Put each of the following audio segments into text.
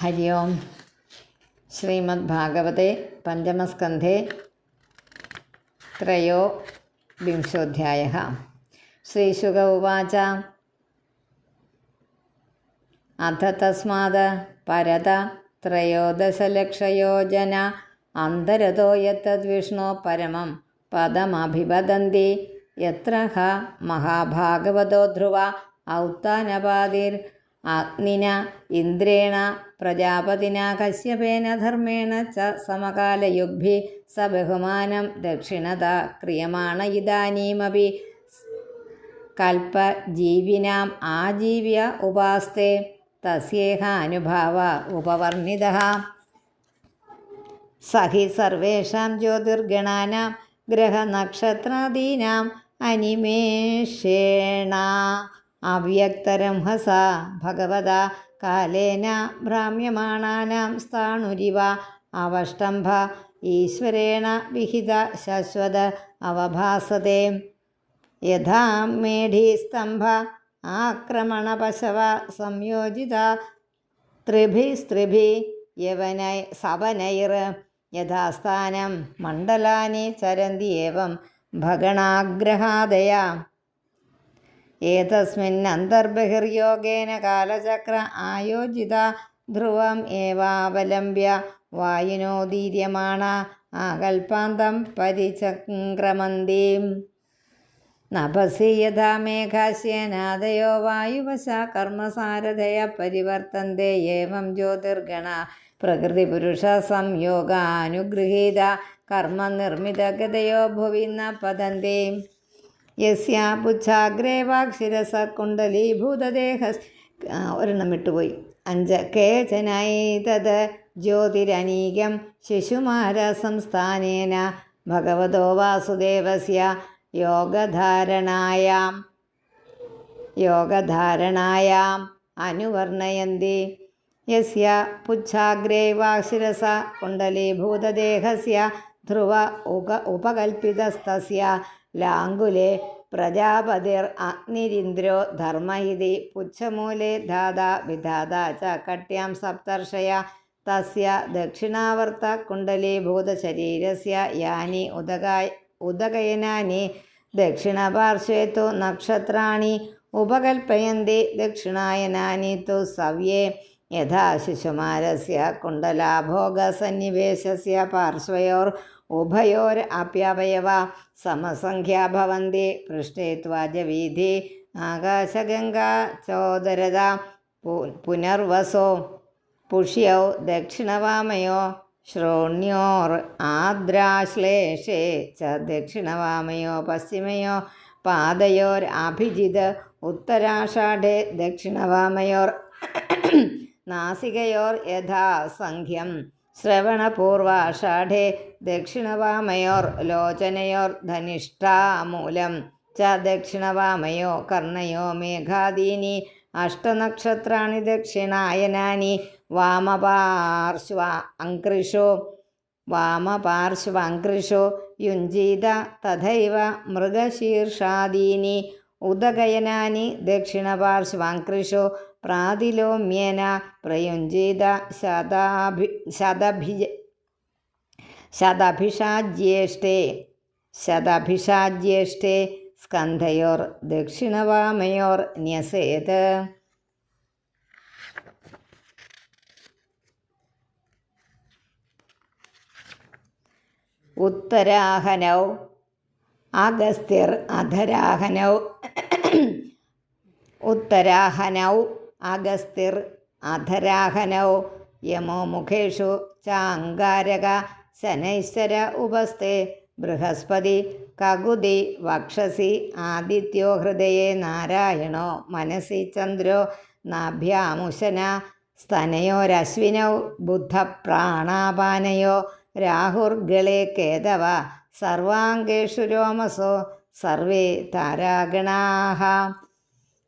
ഹരി ഓം. ശ്രീമദ്ഭാഗവതേ പഞ്ചമസ്കന്ധേ ത്രയോവിംശോऽധ്യായः. ശ്രീശുക ഉവാച അഥ തസ്മാത് പരത ത്രയോദശലക്ഷയോജന അന്തരതോ യത്തദ്വിഷ്ണോ പരമം പദമഭിവദന്തി യത്ര ഹ മഹാഭാഗവതോ ധ്രുവ ഔത്താനപാതിർ അഗ്നിന ഇന്ദ്രേണ പ്രജാപതിന കശ്യപേന ധർമ്മേണ ച സമകാലയുഗ്ഭി സ ബഹുമാനം ദക്ഷിണത ക്രിയമാണ ഇദാനീമപി കൽപ്പജീവിനാം ആജീവ്യ ഉപാസ്തേ തസ്യേഹ അനുഭാവ ഉപവർണിതഃ. സഹി സർവേഷാം ജ്യോതിർഗണാനാം ഗ്രഹനക്ഷത്രാദീനാം അനിമേഷേണ അവ്യക്തരംഹസ ഭഗവതാ കാലേന ഭ്രാമ്യമാണാനാം സ്ഥാണുരിവ അവഷ്ടംഭ ഈശ്വരേണ വിഹിത ശശ്വത അവഭാസത്തെ യഥാ മേഢീസ്തംഭ ആക്രമണപശവ സംയോജിത ത്രിഭിസ്ത്രിഭി യവനൈ സവനൈർ യഥാസ്ഥാനം മണ്ഡലാനി ചരന്തി ഏവം ഭഗണാഗ്രഹാദയ ഏതസ്മിന്നന്തർബഹിർയോഗേന കാലചക്ര ആയോജിത ധ്രുവം ഏവാവലംബ്യ വായുനോദീര്യമാണ ആകൽപാന്തം പരിചക്രമന്തീം നഭസി യഥാ മേഘാശ്യനാദയോ വായുവശ കർമ്മസാരഥയ പരിവർത്തന്തെ ഏവം ജ്യോതിർഗണ പ്രകൃതിപുരുഷ സംയോഗാനുഗൃഹീത കർമ്മനിർമ്മിതഗതയോ ഭുവി ന പതന്തി യസ്യാ പുച്ഛാഗ്രേ വാക്ശിരസ കുണ്ഡലീഭൂതദേഹ ഒരെണ്ണം വിട്ടുപോയി. 5 കേചനൈതത് ജ്യോതിരനീകം ശിശുമാര സംസ്ഥാനേന ഭഗവതോ വാസുദേവസ്യ യോഗധാരണായാം അനുവർണയന്തി യസ്യ പുച്ഛാഗ്രേ വാക്ശിരസ കുണ്ഡലീഭൂതദേഹസ്യ ധ്രുവ ഉപകൽപ്പിതസ്തസ്യ ലാംഗുലേ പ്രജാപതിർ അഗ്നിരിന്ദ്രോ ധർമ്മ ഇതി പുച്ഛമൂലേ ധാതാ വിധാതാ ച കട്യാം സപ്തർഷയ തസ്യ ദക്ഷിണാവർത്ത കുണ്ഡലീഭൂതശരീരസ്യ യാനി ഉദകയനാനി ദക്ഷിണപാർശ്വേ തു നക്ഷത്രാണി ഉപകൽപ്പയന്തി ദക്ഷിണായനാനി തു സവ്യേ യഥാ ശിശുമാരസ്യ കുണ്ഡലാഭോഗസന്നിവേശസ്യ പാർശ്വയോർ ഉഭയോർ അപ്യവയവ സമസംഖ്യാ ഭവന്തി പൃഷ്ഠേ ത്വാജവീഥി ആകാശഗംഗാ ചോദരത പുനർവസോ പുഷ്യൗ ദക്ഷിണവാമയോ ശ്രോണ്യോർ ആദ്രാശ്ലേഷേ ച ദക്ഷിണവാമയോ പശ്ചിമയോ പാദയോർ അഭിജിത് ഉത്തരാഷാഢേ ദക്ഷിണവാമയോർ നാസികയോർ യഥാസംഖ്യം ശ്രവണപൂർവാഷാഢേ ദക്ഷിണവാമയോർ ലോചനയോർ ധനിഷ്ഠാമൂലം ച ദക്ഷിണവാമയോ കർണയോ മേഘാദീനി അഷ്ടനക്ഷത്രാണി ദക്ഷിണായനാനി വാമപാർശ്വ അങ്കൃഷോ യുഞ്ജീത തഥൈവ മൃഗശീർഷാദീനി ഉദഗയനാനി ദക്ഷിണപാർശ്വാങ്കൃഷോ പ്രാതിലോമ്യേന പ്രയുഞ്ജീത ശതഭിഷാജ്യേഷ്ഠേ സ്കന്ധയോർ ദക്ഷിണവാമയോർ ന്യസേത്. ഉത്തരാഹനൗ അഗസ്ത്യർ അധരാഹനൗ ഉത്തരാഹനൗ അഗസ്ത്യർ അധരാഹനൗ യമോ മുഖേഷു ചാംഗാരക ശനൈശ്വര ഉപസ്ഥേ ബൃഹസ്പതി കകുതി വക്ഷസി ആദിത്യോ ഹൃദയേ നാരായണോ മനസി ചന്ദ്രോ നാഭ്യാമുശന സ്തനയോരശ്വിനൗ ബുദ്ധപ്രാണാപാനയോ രാഹുർഗളേ കേതവ സർവാംഗേഷു രോമസോ സർവേ താരാഗണാഃ.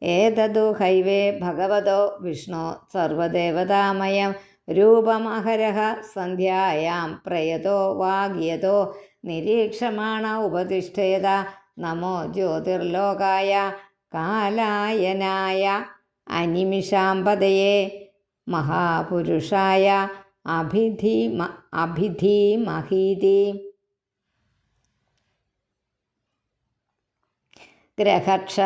ഏതദു ഹൈവേ ഭഗവതോ വിഷ്ണോ സർവദേവതാമയം രൂപമഹരഃ സന്ധ്യായാം പ്രയതോ വാഗ്യതോ നിരീക്ഷമാണ ഉപതിഷ്ഠേത നമോ ജ്യോതിർലോകായ കാലായനായ അനിമിഷാമ്പതയെ മഹാപുരുഷായ അഭിധീമഹീതി. ഗ്രഹക്ഷ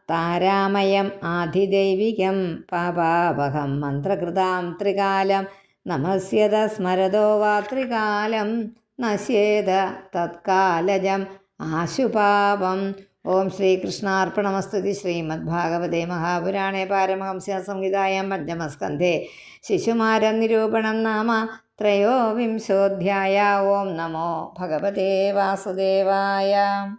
താരാമയം ആധിദൈവികം പാപാവഹം മന്ത്രകൃതാം ത്രികാലം നമസ്യത സ്മരതോ വാ ത്രികാലം നശ്യേത തത്കാലജം ആശുപാപം. ഓം ശ്രീകൃഷ്ണാർപ്പണമസ്തുതി. ശ്രീമദ്ഭാഗവതേ മഹാപുരാണേ പാരമഹംസ്യ സംഹിതായാം പഞ്ചമസ്കന്ധേ ശിശുമാരം നിരൂപണം നാമ ത്രയോവിംശോऽധ്യായ. ഓം നമോ ഭഗവതേ വാസുദേവായ.